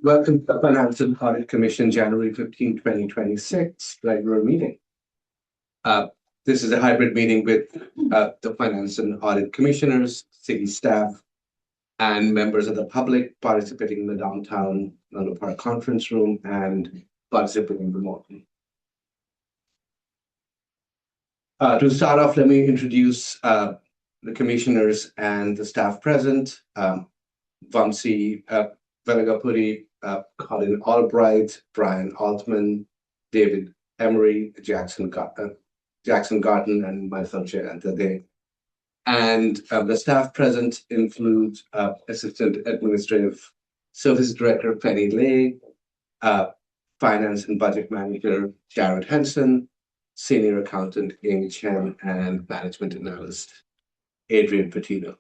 Welcome to the Finance and Audit Commission January 15, 2026 regular meeting. This is a hybrid meeting with the Finance and Audit Commissioners, city staff, and members of the public participating in the downtown Menlo Park conference room and participating remotely. To start off, let me introduce the commissioners and the staff present. Vamsi Velagapudi, Colin Albright, Brian Altman, David Emery, Jackson Garten, and myself, Jayanta Day. And the staff present include Assistant Administrative Service Director Penny Lay, Finance and Budget Manager Jared Henson, Senior Accountant Amy Chen, and Management Analyst Adrian Patino.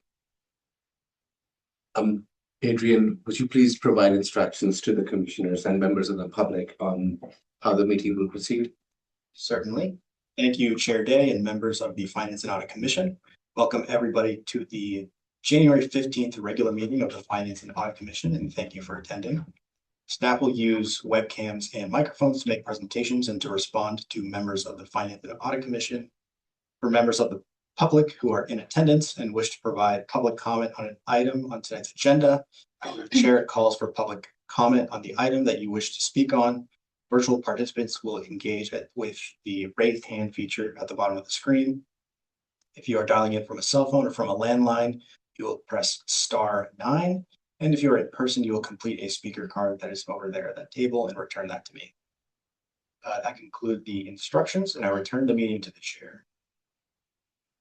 Adrian, would you please provide instructions to the commissioners and members of the public on how the meeting will proceed? Certainly. Thank you, Chair Day and members of the Finance and Audit Commission. Welcome everybody to the January 15th regular meeting of the Finance and Audit Commission, and thank you for attending. Staff will use webcams and microphones to make presentations and to respond to members of the Finance and Audit Commission. For members of the public who are in attendance and wish to provide public comment on an item on tonight's agenda, the chair calls for public comment on the item that you wish to speak on. Virtual participants will engage with the raised hand feature at the bottom of the screen. If you are dialing in from a cell phone or from a landline, you will press *9. And if you're in person, you will complete a speaker card that is over there at that table and return that to me. That concludes the instructions, and I return the meeting to the chair.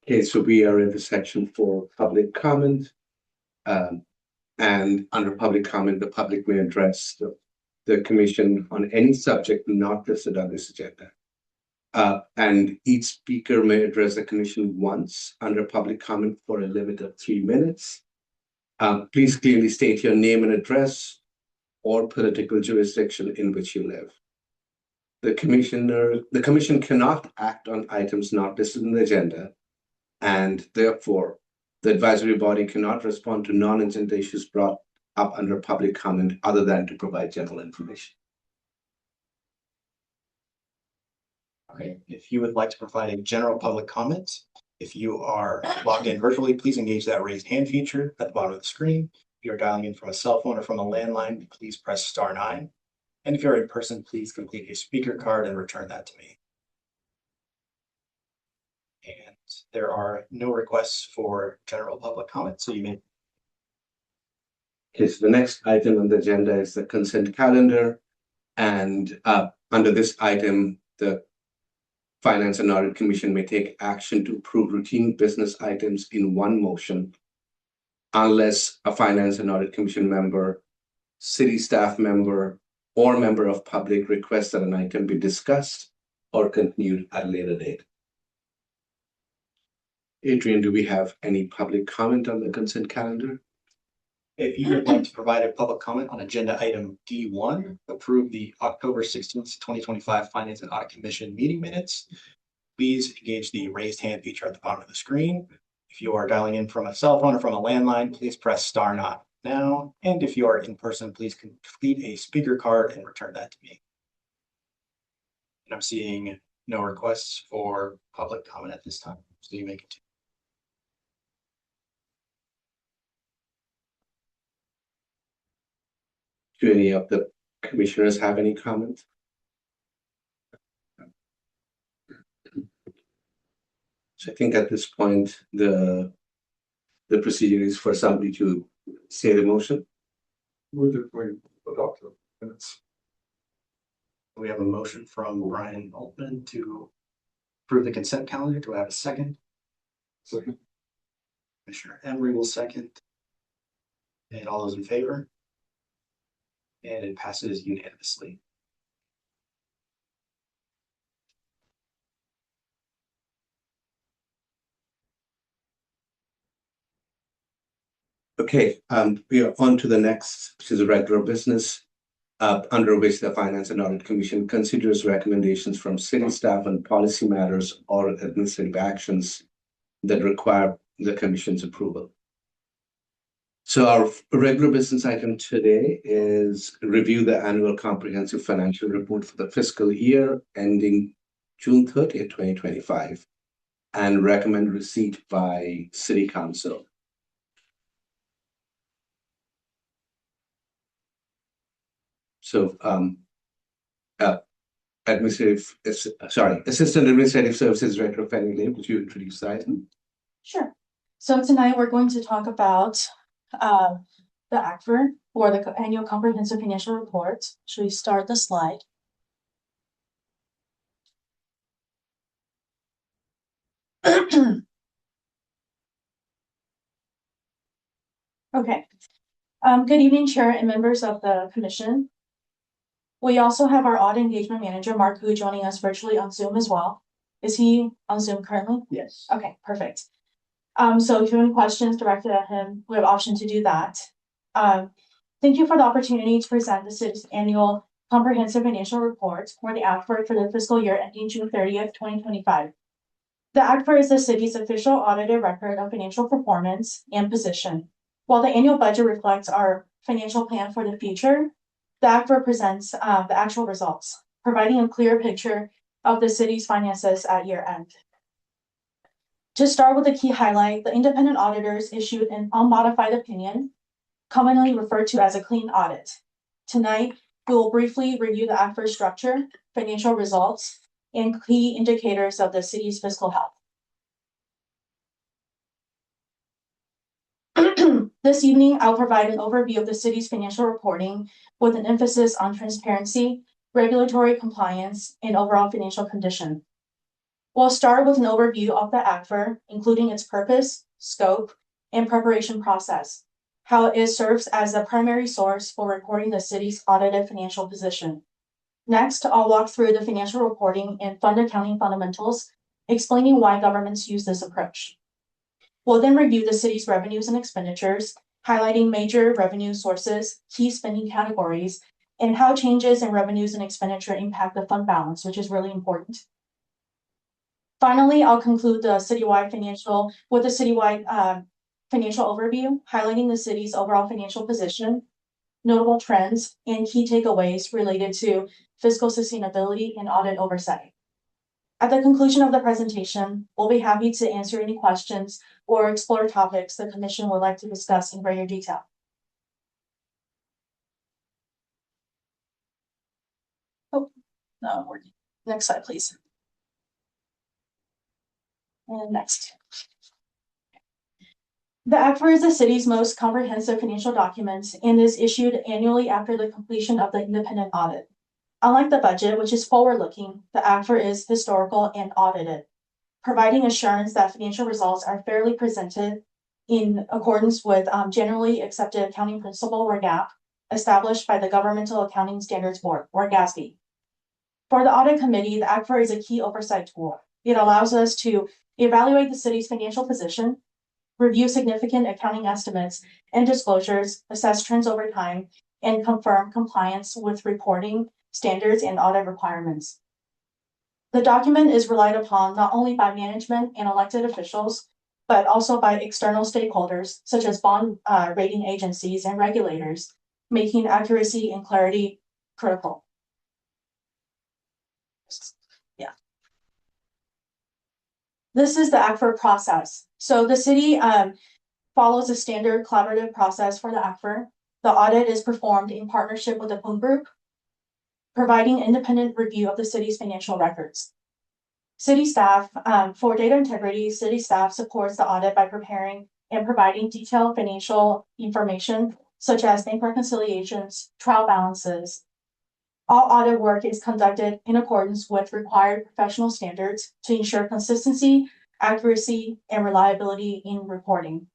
Okay, so we are in the section for public comment. And under public comment, the public may address the commission on any subject not listed on this agenda. And each speaker may address the commission once under public comment for a limit of 3 minutes. Please clearly state your name and address or political jurisdiction in which you live. The commission cannot act on items not listed in the agenda, and therefore the advisory body cannot respond to non-agenda issues brought up under public comment other than to provide general information. Okay, if you would like to provide a general public comment, if you are logged in virtually, please engage that raised hand feature at the bottom of the screen. If you're dialing in from a cell phone or from a landline, please press *9. And if you're in person, please complete a speaker card and return that to me. And there are no requests for general public comment, so you may. Okay, so the next item on the agenda is the consent calendar. And under this item, the Finance and Audit Commission may take action to approve routine business items in one motion unless a Finance and Audit Commission member, city staff member, or member of public requests that an item be discussed or continued at a later date. Adrian, do we have any public comment on the consent calendar? If you would like to provide a public comment on agenda item D1, approve the October 16th, 2025 Finance and Audit Commission meeting minutes, please engage the raised hand feature at the bottom of the screen. If you are dialing in from a cell phone or from a landline, please press *9 now. And if you are in person, please complete a speaker card and return that to me. And I'm seeing no requests for public comment at this time, so you may continue. Do any of the commissioners have any comments? So I think at this point, the procedure is for somebody to say the motion. Move that we adopt the minutes. We have a motion from Brian Altman to approve the consent calendar. Do I have a second? Second. Commissioner Emery will second. And all those in favor? And it passes unanimously. Okay, we are on to the next, which is a regular business, under which the Finance and Audit Commission considers recommendations from city staff on policy matters or administrative actions that require the Commission's approval. So our regular business item today is review the annual comprehensive financial report for the fiscal year ending June 30th, 2025, and recommend receipt by City Council. So Assistant Administrative Services Director Fannie Lane, would you introduce the item? Sure. So tonight we're going to talk about the ACFR for the annual comprehensive financial report. Should we start the slide? Okay. Good evening, Chair and members of the Commission. We also have our Audit Engagement Manager, Mark Hu, joining us virtually on Zoom as well. Is he on Zoom currently? Yes. Okay, perfect. So if you have any questions directed at him, we have option to do that. Thank you for the opportunity to present the city's annual comprehensive financial report for the ACFR for the fiscal year ending June 30th, 2025. The ACFR is the city's official audited record of financial performance and position. While the annual budget reflects our financial plan for the future, the ACFR presents the actual results, providing a clear picture of the city's finances at year end. To start with the key highlight, the independent auditors issued an unmodified opinion, commonly referred to as a clean audit. Tonight, we will briefly review the ACFR structure, financial results, and key indicators of the city's fiscal health. This evening, I'll provide an overview of the city's financial reporting with an emphasis on transparency, regulatory compliance, and overall financial condition. We'll start with an overview of the ACFR, including its purpose, scope, and preparation process, how it serves as the primary source for reporting the city's audited financial position. Next, I'll walk through the financial reporting and fund accounting fundamentals, explaining why governments use this approach. We'll then review the city's revenues and expenditures, highlighting major revenue sources, key spending categories, and how changes in revenues and expenditure impact the fund balance, which is really important. Finally, I'll conclude the citywide financial overview, highlighting the city's overall financial position, notable trends, and key takeaways related to fiscal sustainability and audit oversight. At the conclusion of the presentation, we'll be happy to answer any questions or explore topics the Commission would like to discuss in greater detail. Oh, no, next slide, please. And next. The ACFR is the city's most comprehensive financial document and is issued annually after the completion of the independent audit. Unlike the budget, which is forward-looking, the ACFR is historical and audited, providing assurance that financial results are fairly presented in accordance with generally accepted accounting principle, or GAAP, established by the Governmental Accounting Standards Board, or GASB. For the Audit Committee, the ACFR is a key oversight tool. It allows us to evaluate the city's financial position, review significant accounting estimates and disclosures, assess trends over time, and confirm compliance with reporting standards and audit requirements. The document is relied upon not only by management and elected officials, but also by external stakeholders, such as bond rating agencies and regulators, making accuracy and clarity critical. Yeah. This is the ACFR process. So the city follows a standard collaborative process for the ACFR. The audit is performed in partnership with the Poon Group, providing independent review of the city's financial records. City staff, for data integrity, city staff supports the audit by preparing and providing detailed financial information, such as bank reconciliations, trial balances. All audit work is conducted in accordance with required professional standards to ensure consistency, accuracy, and reliability in reporting.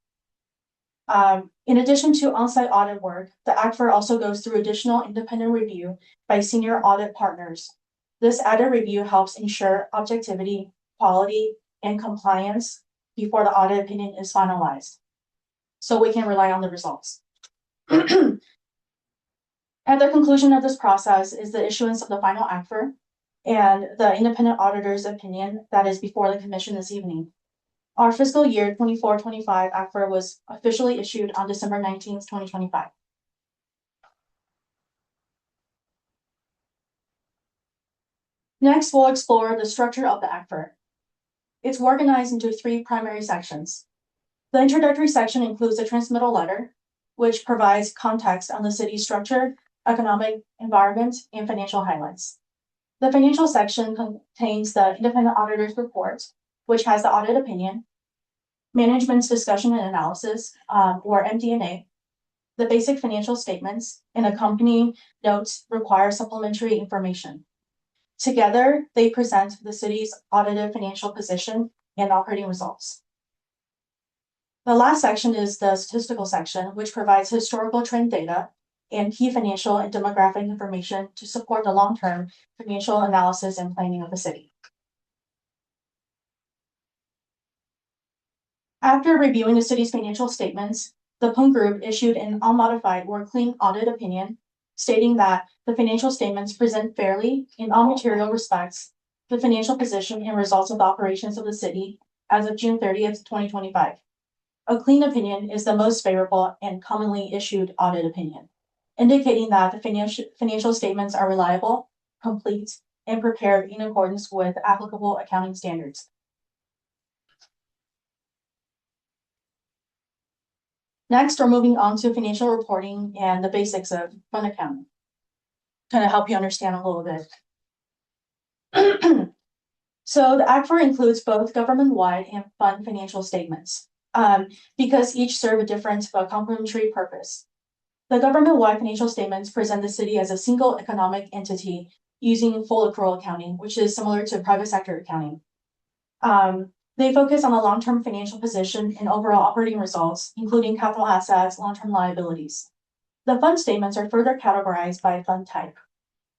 In addition to on-site audit work, the ACFR also goes through additional independent review by senior audit partners. This added review helps ensure objectivity, quality, and compliance before the audit opinion is finalized, so we can rely on the results. At the conclusion of this process is the issuance of the final ACFR and the independent auditor's opinion that is before the Commission this evening. Our fiscal year 24-25 ACFR was officially issued on December 19th, 2025. Next, we'll explore the structure of the ACFR. It's organized into three primary sections. The introductory section includes a transmittal letter, which provides context on the city's structure, economic environment, and financial highlights. The financial section contains the independent auditor's report, which has the audit opinion, management's discussion and analysis, or MD&A, the basic financial statements, and accompanying notes require supplementary information. Together, they present the city's audited financial position and operating results. The last section is the statistical section, which provides historical trend data and key financial and demographic information to support the long-term financial analysis and planning of the city. After reviewing the city's financial statements, the Pung Group issued an unmodified or clean audit opinion, stating that the financial statements present fairly in all material respects the financial position and results of the operations of the city as of June 30th, 2025. A clean opinion is the most favorable and commonly issued audit opinion, indicating that the financial statements are reliable, complete, and prepared in accordance with applicable accounting standards. Next, we're moving on to financial reporting and the basics of fund accounting. Kind of help you understand a little bit. So the ACFR includes both government-wide and fund financial statements, because each serve a different but complementary purpose. The government-wide financial statements present the city as a single economic entity using full accrual accounting, which is similar to private sector accounting. They focus on the long-term financial position and overall operating results, including capital assets, long-term liabilities. The fund statements are further categorized by fund type.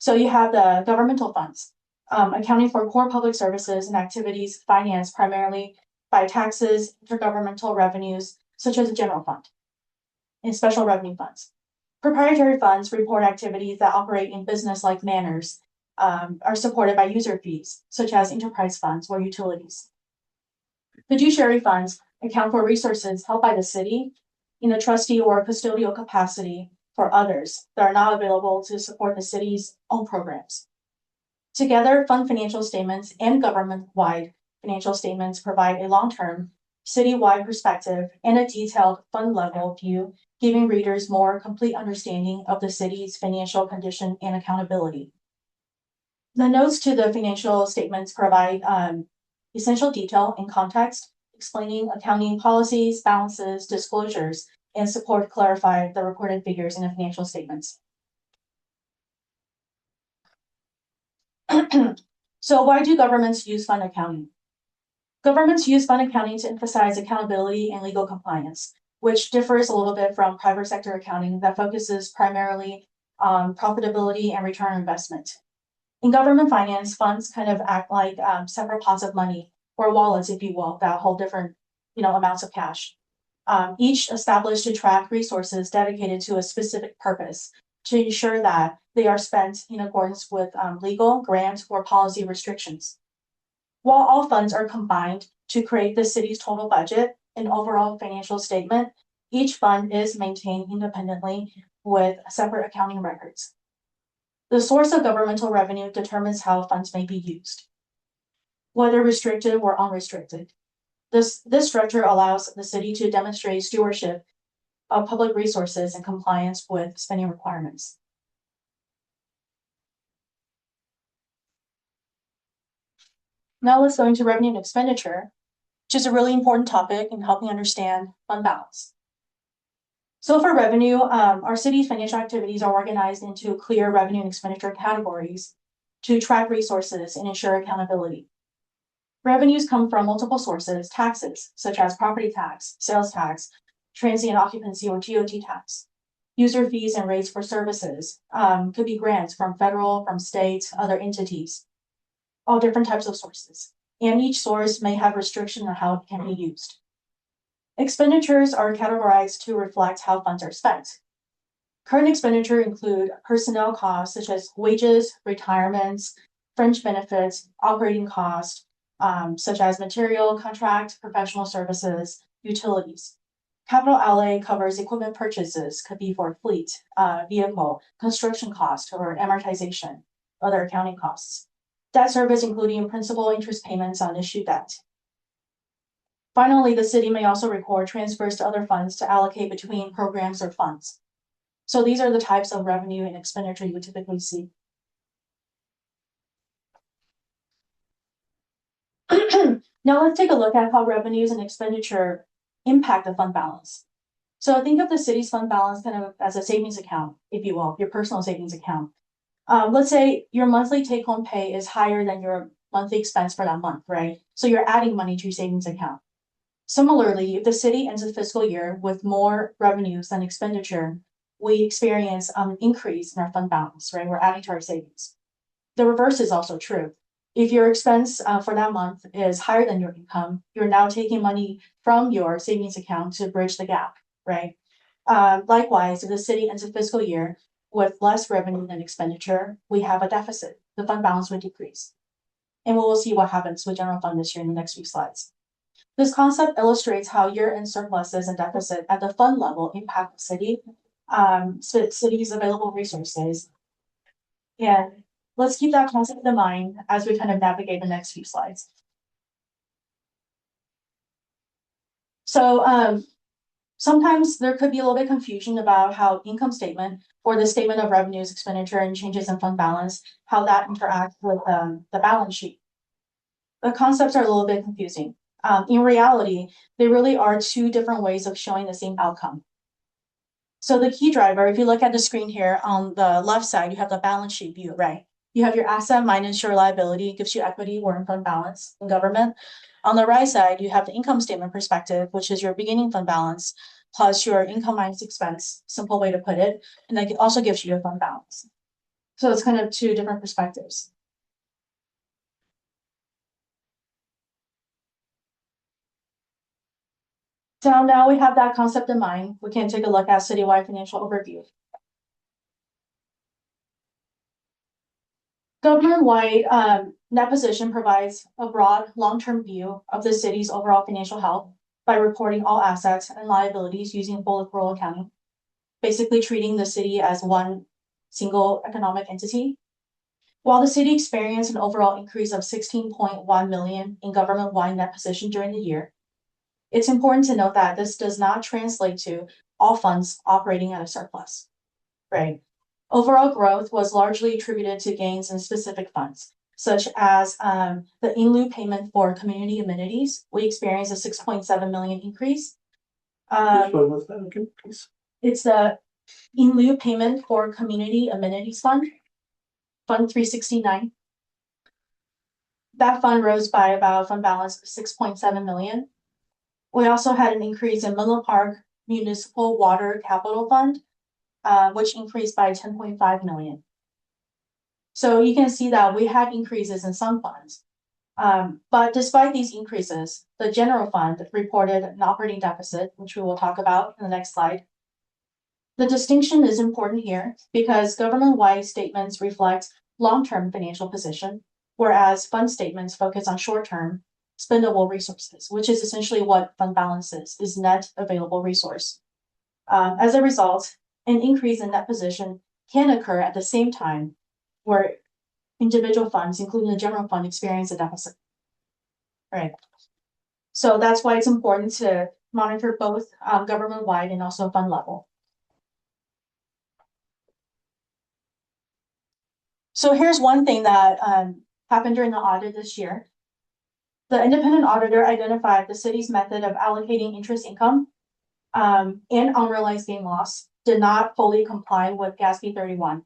So you have the governmental funds, accounting for core public services and activities financed primarily by taxes, intergovernmental revenues, such as a general fund, and special revenue funds. Proprietary funds report activities that operate in business-like manners, are supported by user fees, such as enterprise funds or utilities. Fiduciary funds account for resources held by the city in a trustee or custodial capacity for others that are not available to support the city's own programs. Together, fund financial statements and government-wide financial statements provide a long-term, city-wide perspective and a detailed fund-level view, giving readers more complete understanding of the city's financial condition and accountability. The notes to the financial statements provide essential detail and context, explaining accounting policies, balances, disclosures, and support clarify the reported figures in the financial statements. So why do governments use fund accounting? Governments use fund accounting to emphasize accountability and legal compliance, which differs a little bit from private sector accounting that focuses primarily on profitability and return on investment. In government finance, funds kind of act like separate pots of money or wallets, if you will, that hold different, amounts of cash. Each established to track resources dedicated to a specific purpose to ensure that they are spent in accordance with legal, grant, or policy restrictions. While all funds are combined to create the city's total budget and overall financial statement, each fund is maintained independently with separate accounting records. The source of governmental revenue determines how funds may be used, whether restricted or unrestricted. This structure allows the city to demonstrate stewardship of public resources and compliance with spending requirements. Now let's go into revenue and expenditure, which is a really important topic in helping understand fund balance. So for revenue, our city's financial activities are organized into clear revenue and expenditure categories to track resources and ensure accountability. Revenues come from multiple sources: taxes, such as property tax, sales tax, transient occupancy or TOT tax. User fees and rates for services could be grants from federal, from state, other entities, all different types of sources. And each source may have restriction on how it can be used. Expenditures are categorized to reflect how funds are spent. Current expenditure include personnel costs such as wages, retirements, fringe benefits, operating costs, such as material, contract, professional services, utilities. Capital outlay covers equipment purchases, could be for fleet, vehicle, construction cost, or amortization, other accounting costs. Debt service including principal interest payments on issued debt. Finally, the city may also record transfers to other funds to allocate between programs or funds. So these are the types of revenue and expenditure you would typically see. Now let's take a look at how revenues and expenditure impact the fund balance. So think of the city's fund balance kind of as a savings account, if you will, your personal savings account. Let's say your monthly take-home pay is higher than your monthly expense for that month, right? So you're adding money to your savings account. Similarly, if the city ends the fiscal year with more revenues than expenditure, we experience an increase in our fund balance, right? We're adding to our savings. The reverse is also true. If your expense for that month is higher than your income, you're now taking money from your savings account to bridge the gap, right? Likewise, if the city ends the fiscal year with less revenue than expenditure, we have a deficit. The fund balance would decrease. And we will see what happens with general fund this year in the next few slides. This concept illustrates how year-end surpluses and deficit at the fund level impact the city, city's available resources. And let's keep that concept in mind as we kind of navigate the next few slides. So sometimes there could be a little bit of confusion about how income statement or the statement of revenues, expenditure, and changes in fund balance, how that interacts with the balance sheet. The concepts are a little bit confusing. In reality, they really are two different ways of showing the same outcome. So the key driver, if you look at the screen here on the left side, you have the balance sheet view, right? You have your asset minus your liability, gives you equity or fund balance in government. On the right side, you have the income statement perspective, which is your beginning fund balance plus your income minus expense, simple way to put it. And that also gives you your fund balance. So it's kind of two different perspectives. So now we have that concept in mind, we can take a look at citywide financial overview. Government-wide net position provides a broad long-term view of the city's overall financial health by reporting all assets and liabilities using full accrual accounting, basically treating the city as one single economic entity. While the city experienced an overall increase of 16.1 million in government-wide net position during the year, it's important to note that this does not translate to all funds operating at a surplus, right? Overall growth was largely attributed to gains in specific funds, such as the in lieu payment for community amenities. We experienced a 6.7 million increase. Which one was that again, please? It's the in lieu payment for community amenities fund, Fund 369. That fund rose by about fund balance of 6.7 million. We also had an increase in Menlo Park Municipal Water Capital Fund, which increased by 10.5 million. So you can see that we had increases in some funds. But despite these increases, the general fund reported an operating deficit, which we will talk about in the next slide. The distinction is important here because government-wide statements reflect long-term financial position, whereas fund statements focus on short-term spendable resources, which is essentially what fund balance is net available resource. As a result, an increase in net position can occur at the same time where individual funds, including the general fund, experience a deficit. Right. So that's why it's important to monitor both government-wide and also fund level. So here's one thing that happened during the audit this year. The independent auditor identified the city's method of allocating interest income and unrealized gain loss did not fully comply with GASB 31,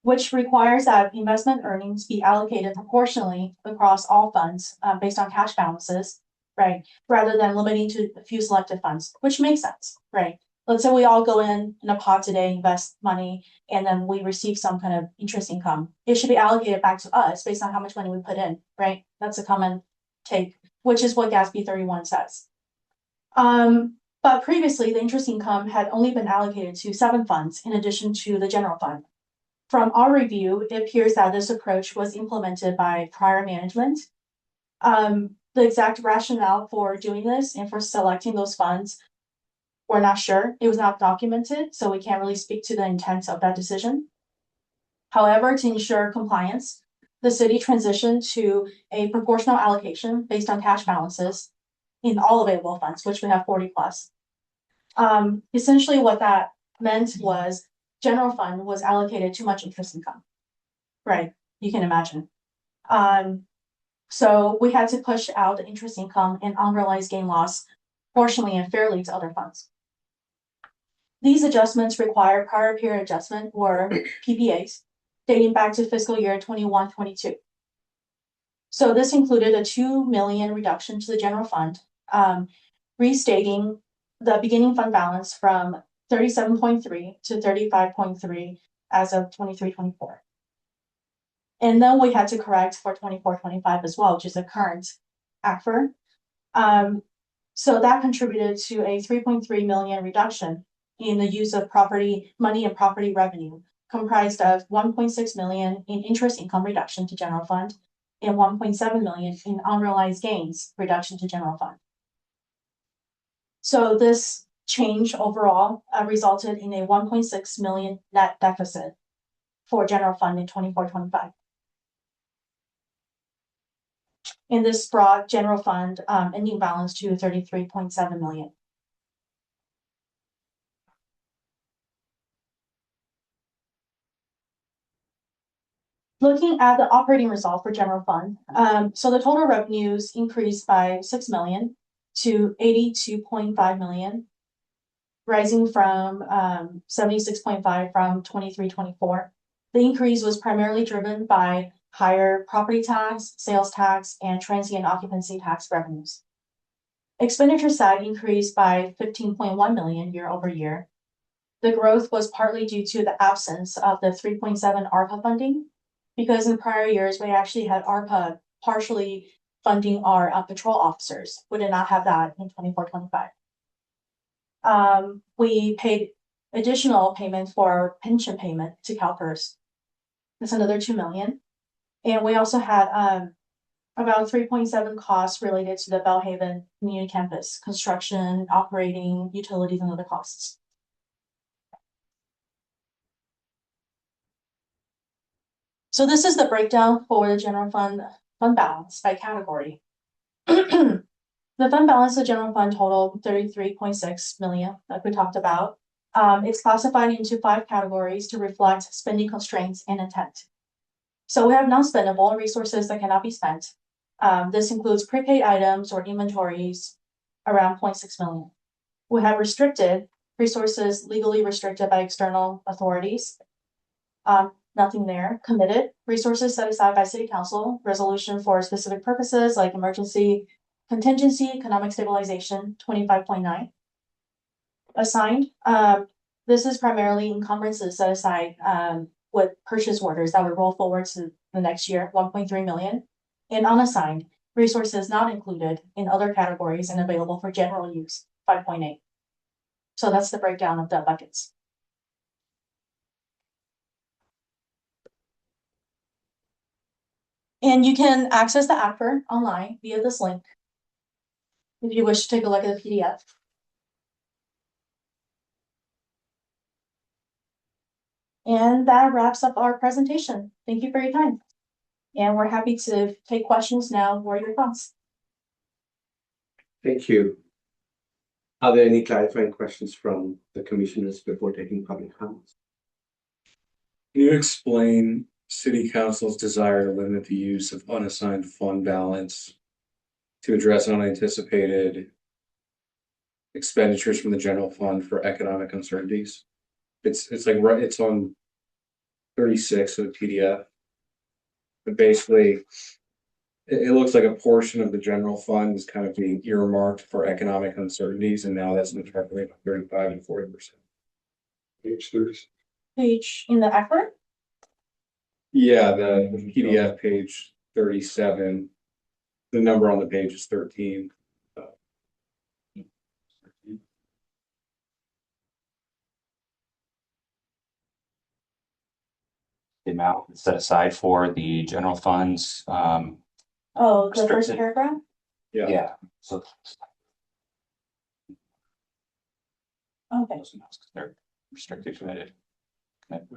which requires that investment earnings be allocated proportionally across all funds based on cash balances, right? Rather than limiting to a few selected funds, which makes sense, right? Let's say we all go in a pot today, invest money, and then we receive some kind of interest income. It should be allocated back to us based on how much money we put in, right? That's a common take, which is what GASB 31 says. But previously, the interest income had only been allocated to 7 funds in addition to the general fund. From our review, it appears that this approach was implemented by prior management The exact rationale for doing this and for selecting those funds, we're not sure. It was not documented, so we can't really speak to the intent of that decision. However, to ensure compliance, the city transitioned to a proportional allocation based on cash balances in all available funds, which we have 40 plus. Essentially what that meant was general fund was allocated too much interest income. Right, you can imagine. So we had to push out the interest income and unrealized gain loss proportionally and fairly to other funds. These adjustments require prior period adjustment or PPAs dating back to fiscal year 21-22. So this included a 2 million reduction to the general fund, restating the beginning fund balance from 37.3 to 35.3 as of 23-24. And then we had to correct for 24-25 as well, which is the current ACFR. So that contributed to a 3.3 million reduction in the use of money and property revenue, comprised of 1.6 million in interest income reduction to general fund and 1.7 million in unrealized gains reduction to general fund. So this change overall resulted in a 1.6 million net deficit for general fund in 24-25. And this brought general fund ending balance to 33.7 million. Looking at the operating result for general fund, so the total revenues increased by 6 million to 82.5 million, rising from 76.5 from 23-24. The increase was primarily driven by higher property tax, sales tax, and transient occupancy tax revenues. Expenditure side increased by 15.1 million year over year. The growth was partly due to the absence of the 3.7 ARPA funding, because in prior years, we actually had ARPA partially funding our patrol officers. We did not have that in 24-25. We paid additional payment for pension payment to CalPERS. That's another 2 million. And we also had about 3.7 costs related to the Bellhaven Community Campus, construction, operating, utilities, and other costs. So this is the breakdown for the general fund balance by category. The fund balance of general fund totaled 33.6 million, like we talked about. It's classified into 5 categories to reflect spending constraints and intent. So we have non-spendable resources that cannot be spent. This includes prepaid items or inventories around 0.6 million. We have restricted resources legally restricted by external authorities. Nothing there. Committed resources set aside by city council, resolution for specific purposes like emergency, contingency, economic stabilization, 25.9. Assigned, this is primarily encumbrances set aside with purchase orders that would roll forward to the next year, 1.3 million. And unassigned, resources not included in other categories and available for general use, 5.8. So that's the breakdown of the buckets. And you can access the ACFR online via this link if you wish to take a look at the PDF. And that wraps up our presentation. Thank you for your time. And we're happy to take questions now or your thoughts. Thank you. Are there any clarifying questions from the commissioners before taking public comments? Can you explain City Council's desire to limit the use of unassigned fund balance to address unanticipated expenditures from the general fund for economic uncertainties? It's like right, it's on 36 of the PDF. But basically, it looks like a portion of the general fund is kind of being earmarked for economic uncertainties, and now that's interpolated 35 and 40%. Page 30. Page in the ACFR? Yeah, the PDF page 37. The number on the page is 13. The amount set aside for the general funds Oh, the first Restricted. paragraph? Yeah, so Okay. they're restricted committed. Mhm.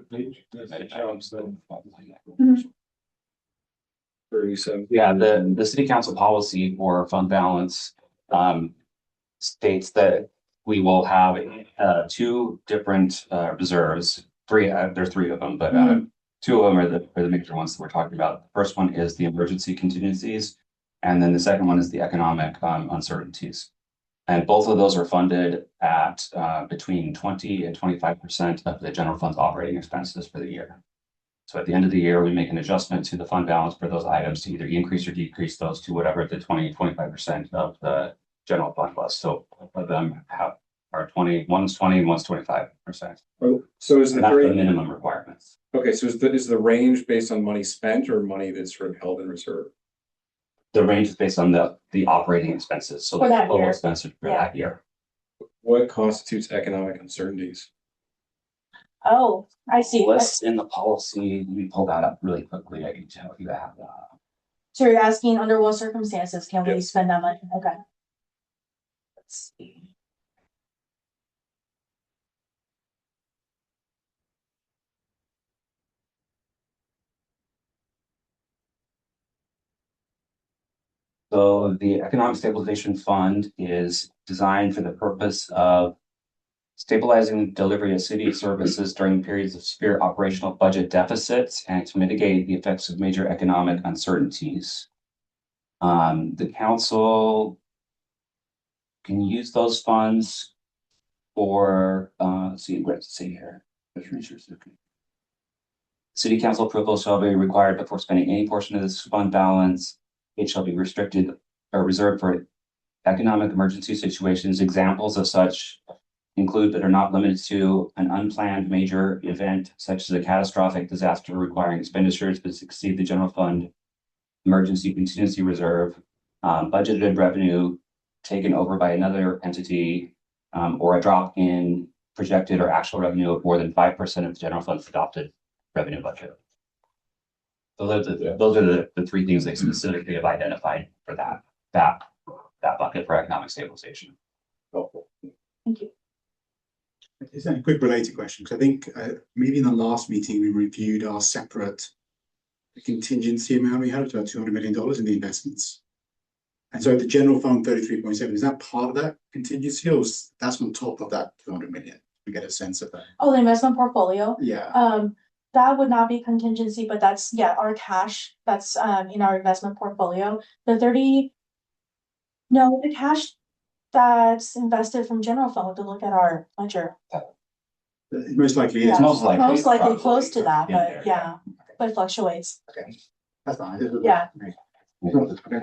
37. Yeah, the city council policy for fund balance states that we will have two different reserves. There's three of them, but two of them are the major ones that we're talking about. The first one is the emergency contingencies, and then the second one is the economic uncertainties. And both of those are funded at between 20 and 25% of the general fund's operating expenses for the year. So at the end of the year, we make an adjustment to the fund balance for those items to either increase or decrease those to whatever the 20-25% of the general fund was. So both of them are 20, one's 20 and one's 25%. Oh, so is the That's the three, minimum requirements. okay, so is the range based on money spent or money that's sort of held in reserve? The range is based on the operating expenses. So For the that total year. expenses for Yeah. that year. What constitutes economic uncertainties? Oh, I see. List in the policy, let me pull that up really quickly. I can tell you that. So you're asking under what circumstances can we Yep. spend that money? Okay. Let's see. So the Economic Stabilization Fund is designed for the purpose of stabilizing delivery of city services during periods of severe operational budget deficits and to mitigate the effects of major economic uncertainties. The council can use those funds for, let's see, what does it say here? City council approval shall be required before spending any portion of this fund balance. It shall be restricted or reserved for economic emergency situations. Examples of such include but are not limited to an unplanned major event such as a catastrophic disaster requiring expenditures that exceed the general fund emergency contingency reserve, budgeted revenue taken over by another entity, or a drop in projected or actual revenue of more than 5% of the general fund's adopted revenue budget. So those are the three things they specifically have identified for that bucket for economic stabilization. Thank you. Is that a quick related question? Because I think maybe in the last meeting we reviewed our separate contingency amount. We had about $200 million in the investments. And so the general fund 33.7, is that part of that contingency or that's on top of that 200 million? We get a sense of that. Oh, the investment portfolio. Yeah. That would not be contingency, but that's, yeah, our cash that's in our investment portfolio. The cash that's invested from general fund to look at our ledger. Most likely Yeah, is. most likely. Most likely probably close to that, in but there, yeah, but it fluctuates. Okay. That's fine. Yeah.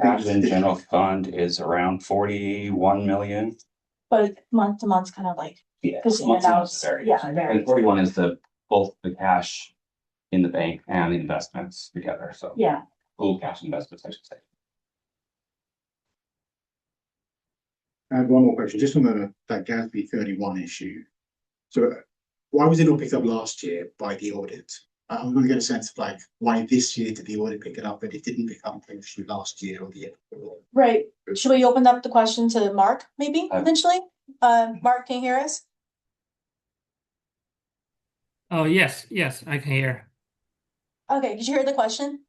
Cash in general fund is around 41 million. But month to month's kind of like, Yeah, Because in months and and out, months vary. yeah, it varies. And 41 is both the cash in the bank and the investments together. So yeah. full cash investments, I should say. I have one more question, just on that GASB 31 issue. So why was it not picked up last year by the audit? I'm going to get a sense of like why this year did the audit pick it up, but it didn't pick up potentially last year or the year before. Right. Should we open up the question to Mark, maybe, eventually? Mark, can you hear us? Oh, yes, I can hear. Okay, did you hear the question?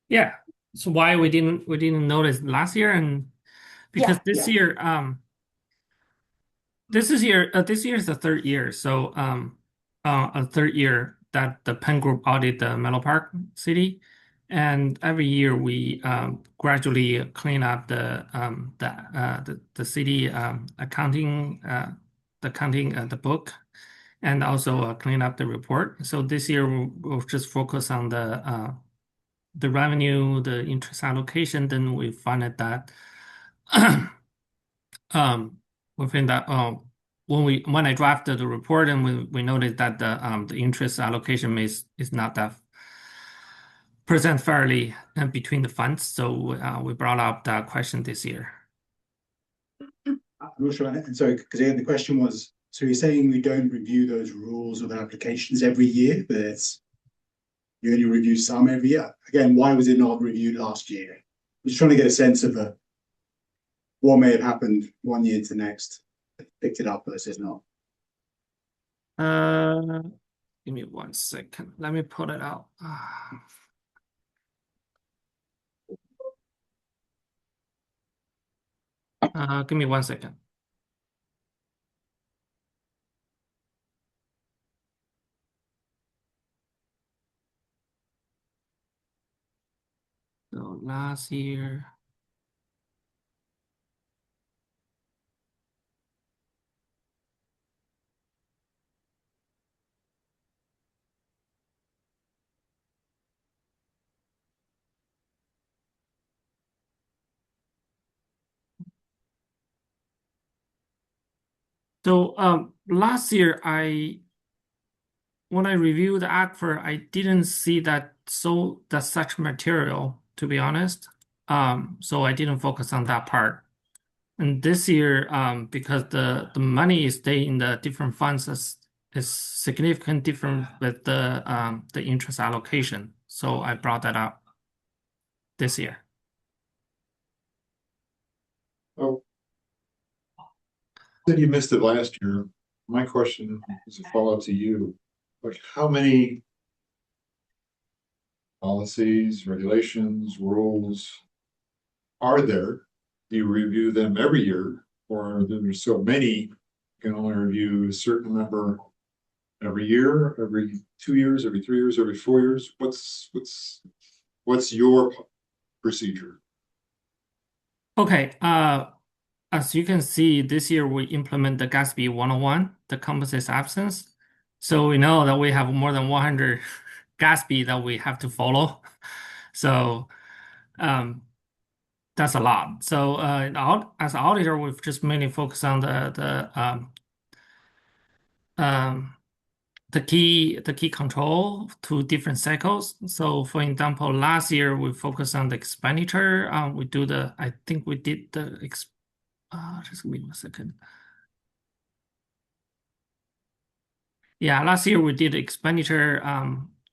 Yeah. So why we didn't notice last year, and because this year this is the third year. So a third year that the Penn Group audit the Menlo Park City, and every year we gradually clean up the city accounting the book, and also clean up the report. So this year we'll just focus on the revenue, the interest allocation. Then we find it that within that when I drafted the report, and we noticed that the interest allocation is not that present fairly between the funds. So we brought up that question this year. I'm not sure. And so, because the question was, so you're saying we don't review those rules or the applications every year, but you only review some every year. Again, why was it not reviewed last year? just trying to get a sense of what may have happened 1 year to next, picked it up versus not. Give me 1 second. Let me pull it out. Give me 1 second. So last year. So last year when I reviewed the ACFR, I didn't see that such material, to be honest. So I didn't focus on that part. And this year, because the money is staying in the different funds is significant different with the interest allocation. So I brought that up this year. Oh. Said you missed it last year. My question is a follow-up to you. Like, how many policies, regulations, rules are there? Do you review them every year? Or are there so many, you can only review a certain number every year, every 2 years, every 3 years, every 4 years? What's your procedure? Okay, as you can see, this year we implement the Gatsby 101, the composite absence. So we know that we have more than 100 Gatsby that we have to follow. So that's a lot. So as an auditor, we've just mainly focused on the key control to different cycles. So for example, last year we focused on the expenditure. I think we did just give me 1 second. Yeah, last year we did expenditure,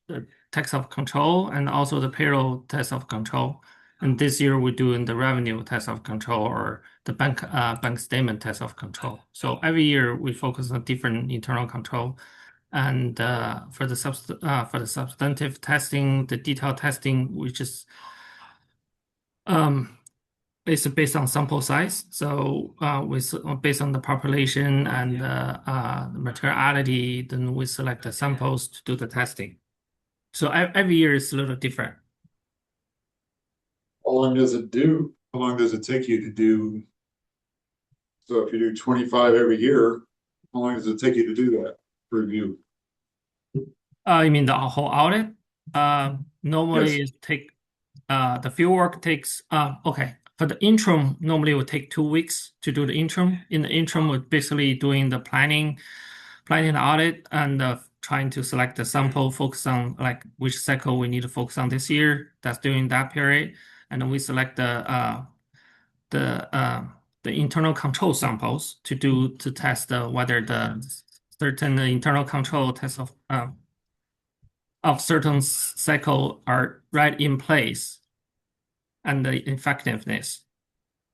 the tax of control and also the payroll tax of control. And this year we're doing the revenue tax of control or the bank statement tax of control. So every year we focus on different internal control. And for the substantive testing, the detailed testing, which is it's based on sample size. So based on the population and the materiality, then we select the samples to do the testing. So every year is a little different. How long does it do? How long does it take you to do? So if you do 25 every year, how long does it take you to do that review? You mean the whole audit? Normally Yes. the field work takes okay. For the interim, normally it would take 2 weeks to do the interim. In the interim, we're basically doing the planning the audit and trying to select the sample, focus on like which cycle we need to focus on this year. That's during that period, and then we select the internal control samples to test whether the certain internal control tests of certain cycle are right in place and the effectiveness.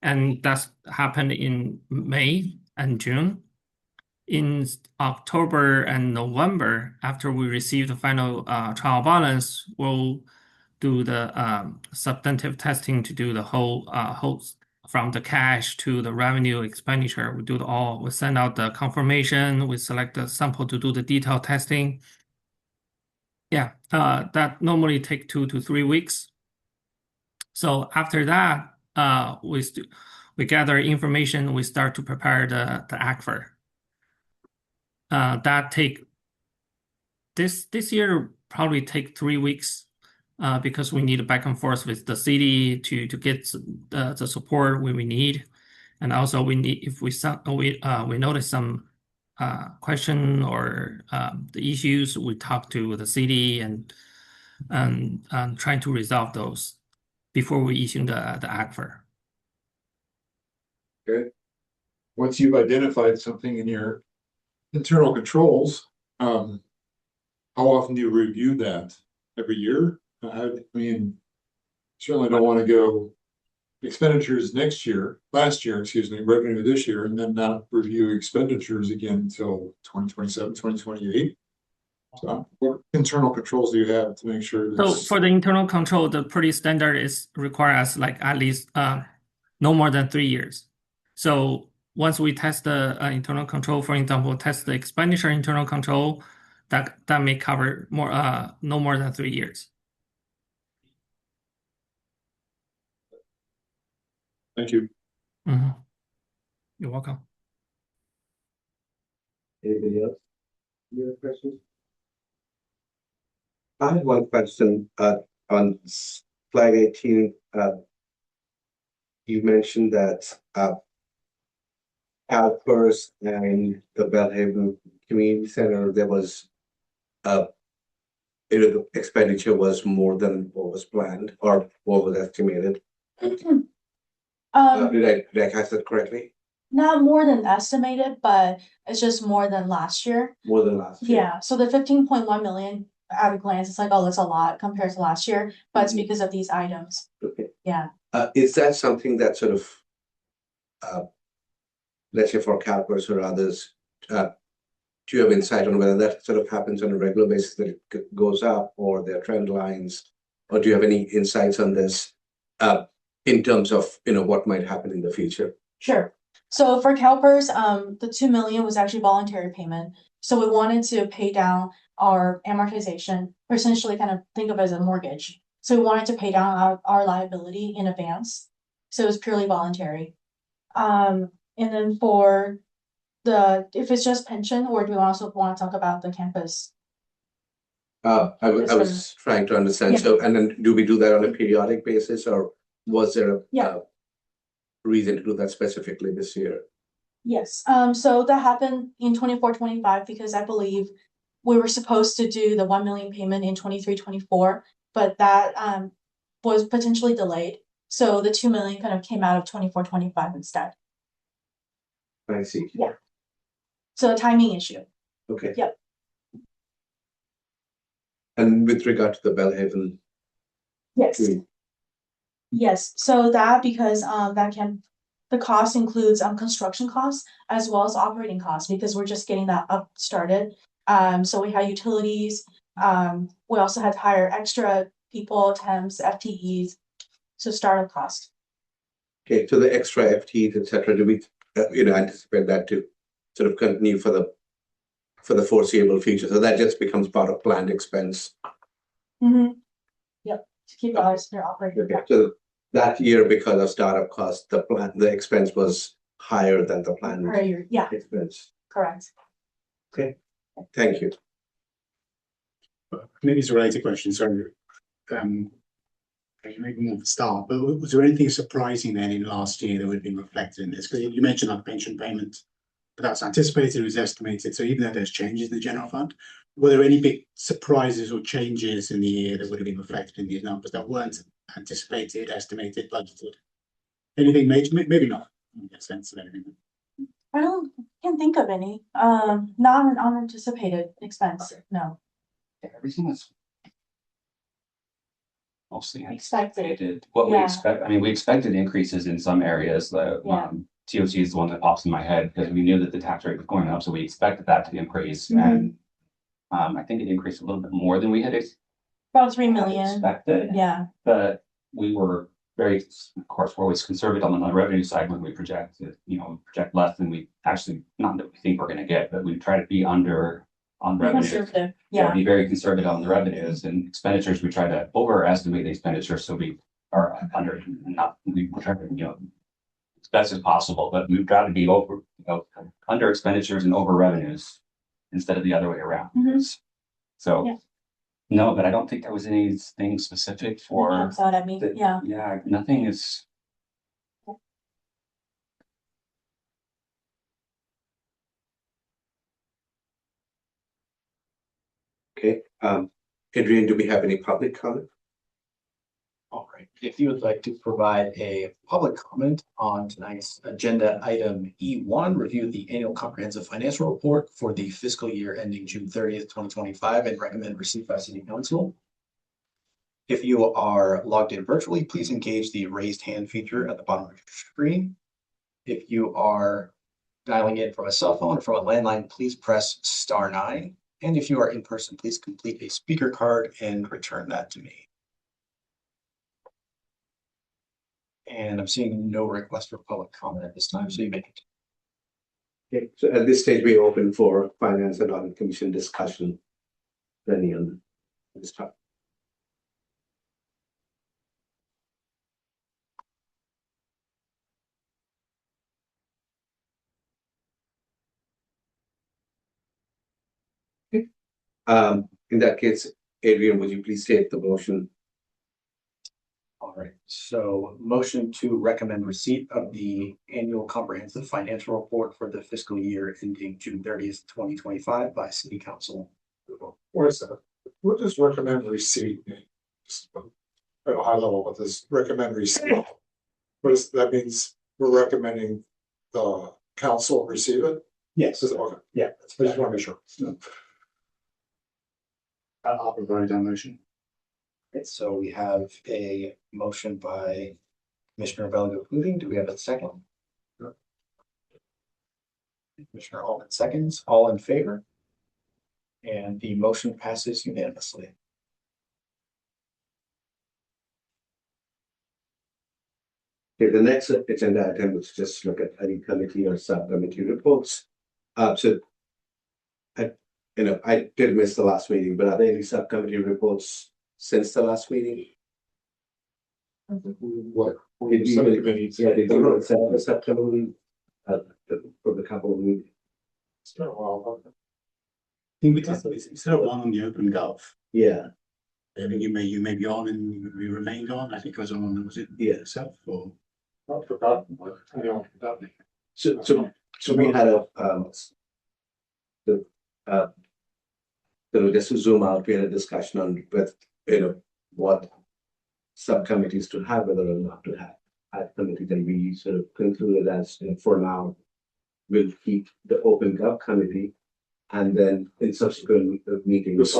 And that's happened in May and June. In October and November, after we receive the final trial balance, we'll do the substantive testing to do the whole from the cash to the revenue expenditure. We do all. We send out the confirmation. We select the sample to do the detailed testing. Yeah, that normally take 2 to 3 weeks. So after that, we gather information. We start to prepare the ACFR. That take this year probably take 3 weeks because we need a back and forth with the city to get the support we need, and also we need if we notice some question or the issues, we talk to the city and trying to resolve those before we issue the ACFR. Okay. Once you've identified something in your internal controls, how often do you review that? Every year? I mean, certainly don't want to go expenditures last year, excuse me, revenue this year, and then not review expenditures again until 2027, 2028. So what internal controls do you have to make sure So this? for the internal control, the pretty standard is require us like at least no more than 3 years. So once we test the internal control, for example, test the expenditure internal control, that may cover more no more than 3 years. Thank you. Mhm. You're welcome. Anybody else? Any other questions? I have one question on slide 18. You mentioned that CalPERS and the Bellhaven Community Center, there was the expenditure was more than what was planned or what was estimated. Did I catch that correctly? Not more than estimated, but it's just more than last year. More than last year? Yeah, so the 15.1 million at a glance, it's like, oh, that's a lot compared to last year, but it's because of these items. Okay. Yeah. Is that something that sort of, let's say for CalPERS or others, do you have insight on whether that sort of happens on a regular basis, that it goes up, or there are trend lines? Or do you have any insights on this in terms of, what might happen in the future? Sure. So for CalPERS, the 2 million was actually voluntary payment. So we wanted to pay down our amortization, or essentially kind of think of it as a mortgage. So we wanted to pay down our liability in advance. So it was purely voluntary. And then for if it's just pension, or do we also want to talk about the campus? I was trying to understand. Yeah. So, and then do we do that on a periodic basis, or was there Yeah. a reason to do that specifically this year? Yes, so that happened in 24-25 because I believe we were supposed to do the 1 million payment in 23-24, but that was potentially delayed. So the 2 million kind of came out of 24-25 instead. I see. Yeah. So a timing issue. Okay. Yep. And with regard to the Bellhaven, Yes. Yes, so that because the cost includes construction costs as well as operating costs, because we're just getting that up started. So we had utilities, we also had to hire extra people, temps, FTEs, so startup cost. okay, so the extra FTEs, et cetera, do we, anticipate that to sort of continue for the foreseeable future? So that just becomes part of planned expense. Yep, to keep us their operating. Okay, so that year, because of startup costs, the expense was higher than the planned Prior, yeah, expense. correct. Thank you. Maybe it's a related question, sorry. Maybe more of a start, but was there anything surprising then in last year that would have been reflected in this? Because you mentioned like pension payment, but that's anticipated, it was estimated. So even though there's changes in the general fund, were there any big surprises or changes in the year that would have been reflected in these numbers that weren't anticipated, estimated, budgeted? Anything major? Maybe not. I don't get a sense of anything. Can't think of any, not an unanticipated expense, no. Everything is mostly Expected. anticipated. What we Yeah. expect, I mean, we expected increases in some areas. The Yeah. TOC is the one that pops in my head because we knew that the tax rate was going up, so we expected that to increase. Mhm. And I think it increased a little bit more than we had About 3 million, expected. yeah. But we were very, of course, we're always conservative on the revenue side when we project it, project less than we actually, not that we think we're gonna get, but we try to be under on revenue. Conservative, Yeah, yeah. be very conservative on the revenues and expenditures. We try to overestimate the expenditures, so we are under, we try to, as best as possible, but we've got to be under expenditures and over revenues instead of the other way around. Mhm. So, Yeah. no, but I don't think there was anything specific for. Jumps out at me, that- yeah. Yeah, nothing is. Okay, Adrian, do we have any public comment? All right, if you would like to provide a public comment on tonight's agenda item E1, review the annual comprehensive financial report for the fiscal year ending June 30th, 2025, and recommend receipt by city council. If you are logged in virtually, please engage the raised hand feature at the bottom of your screen. If you are dialing in from a cell phone or from a landline, please press *9. And if you are in person, please complete a speaker card and return that to me. And I'm seeing no request for public comment at this time, so you may continue. Okay, so at this stage, we open for Finance and Audit Commission discussion. Any on this topic? In that case, Adrian, would you please take the motion? All right, so motion to recommend receipt of the annual comprehensive financial report for the fiscal year ending June 30th, 2025 by City Council. What is that? What does recommend receipt mean? Just at a high level, what does recommend receipt? What is, that means we're recommending the council receive it? Yes, Okay, yeah, I just want to make sure. I'll provide that motion. so we have a motion by Commissioner Velgo-Gooding. Do we have a second? Commissioner Altman seconds. All in favor? And the motion passes unanimously. Okay, the next agenda item is just look at any committee or subcommittee reports. So I did miss the last meeting, but are there any subcommittee reports since the last meeting? What? Did you- Subcommittees. Yeah, did you set up a subcommittee for the couple of meetings? It's been a while. I think we set up one on the open gov. Yeah, I think you may be on and we remained on. I think I was on, was it yeah. itself or? I've forgotten, but I don't, that. So we had a just to zoom out, we had a discussion on with what subcommittees to have, whether or not to have. A committee that we sort of concluded as for now, we'll keep the open gov committee, and then in subsequent meetings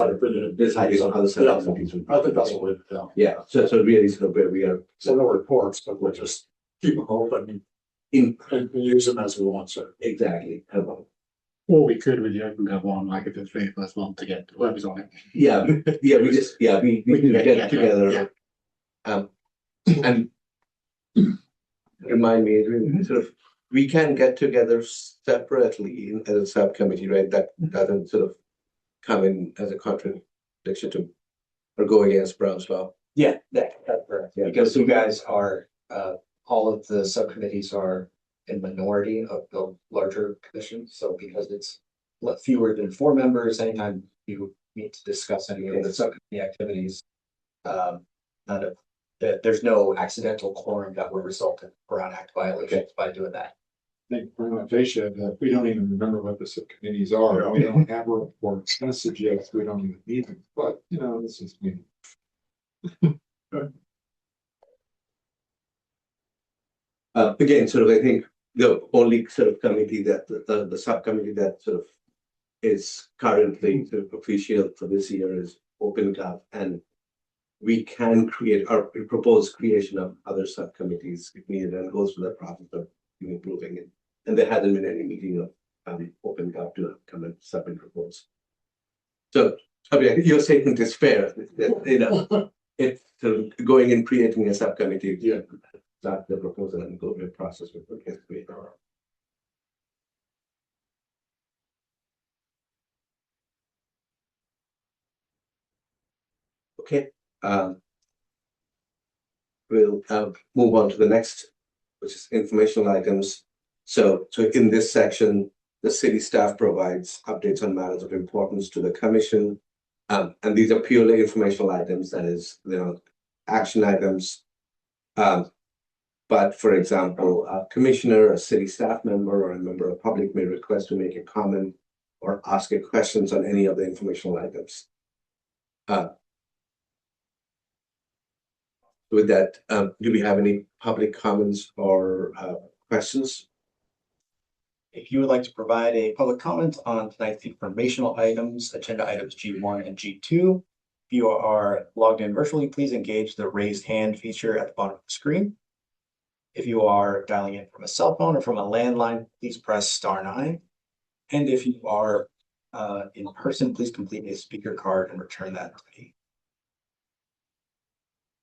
deciding on other subcommittees. I think that's what it, Yeah, so really sort of where we are so no reports, but we'll just keep them open in and use them as we want to. exactly. Or we could with the open gov one, like if it's 3 month to get whoever's on it. Yeah, we just we can get together. Yeah. And remind me, Adrian, sort of, we can get together separately as a subcommittee, right? That doesn't sort of come in as a contradiction to or go against Brown's law. Yeah, that's correct. Yeah. Because you guys are, all of the subcommittees are in minority of the larger commission. So because it's fewer than 4 members, anytime you need to discuss any of the subcommittee activities, there's no accidental quorum that would result in Brown Act violations by doing that. I think prima facie that we don't even remember what the subcommittees are. We don't have reports. That suggests we don't even need them, but this is me. Again, sort of, I think the only sort of committee that the subcommittee that sort of is currently sort of official for this year is Open Gov, and we can create or propose creation of other subcommittees if needed, and goes through the process of improving it. And there hasn't been any meeting of Open Gov to come and submit reports. So, I mean, your statement is fair. It's sort of going and creating a subcommittee. Yeah. Start the proposal and go through the process with what gets created. Okay. We'll move on to the next, which is informational items. So in this section, the city staff provides updates on matters of importance to the commission. And these are purely informational items, that is, action items. But for example, a commissioner, a city staff member, or a member of the public may request to make a comment or ask a questions on any of the informational items. With that, do we have any public comments or questions? If you would like to provide a public comment on tonight's informational items, agenda items G1 and G2, If you are logged in virtually, please engage the raised hand feature at the bottom of the screen. If you are dialing in from a cell phone or from a landline, please press *9. And if you are in person, please complete a speaker card and return that to me.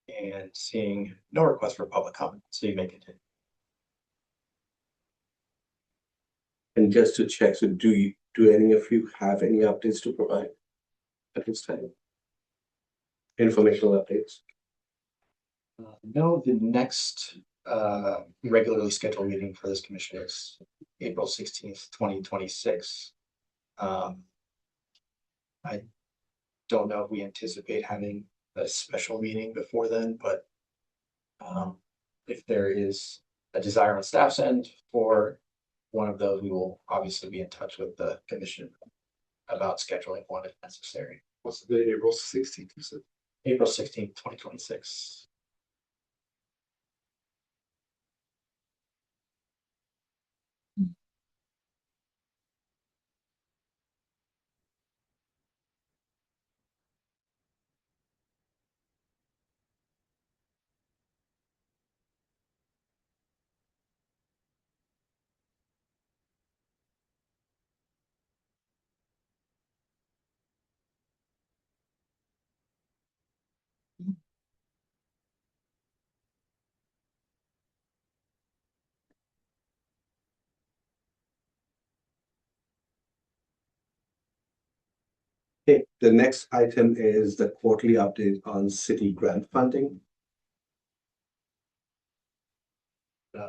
And seeing no request for public comment, so you may continue. And just to check, so do any of you have any updates to provide at this time? Informational updates? No, the next regularly scheduled meeting for this commission is April 16th, 2026. I don't know if we anticipate having a special meeting before then, but if there is a desire on staff's end for one of those, we will obviously be in touch with the commission about scheduling one if necessary. What's the date, April 16th, you said? April 16th, 2026. Okay, the next item is the quarterly update on city grant funding.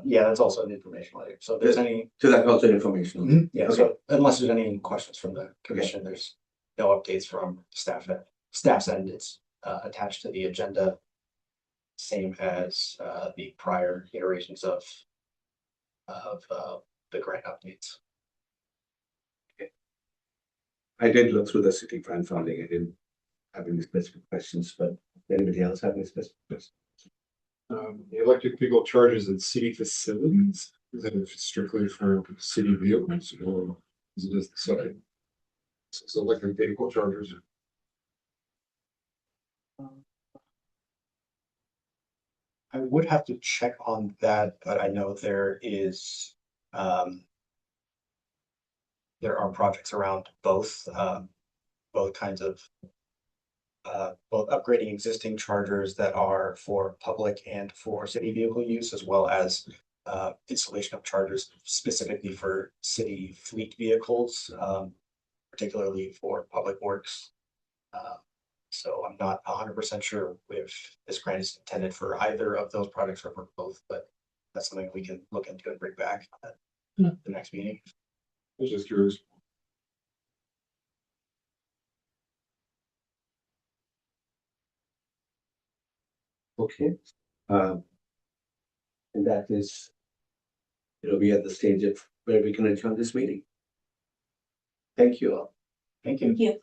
Yeah, that's also an informational item. So if there's any, So that's also informational. yeah, Okay. so unless there's any questions from the commission, there's no updates from staff's end. It's attached to the agenda. Same as the prior iterations of the grant updates. I did look through the city grant funding. I didn't have any specific questions, but anybody else have any specific questions? The electric vehicle charges at city facilities, is that strictly for city vehicles or is it just, sorry? So electric vehicle chargers. I would have to check on that, but I know there is there are projects around both kinds of both upgrading existing chargers that are for public and for city vehicle use, as well as installation of chargers specifically for city fleet vehicles, particularly for public works. So I'm not 100% sure if this grant is intended for either of those projects or for both, but that's something we can look into and bring back at the next meeting. I was just curious. Okay. And that is, we are at the stage of where we can adjourn this meeting. Thank you all. Thank you. Thank you.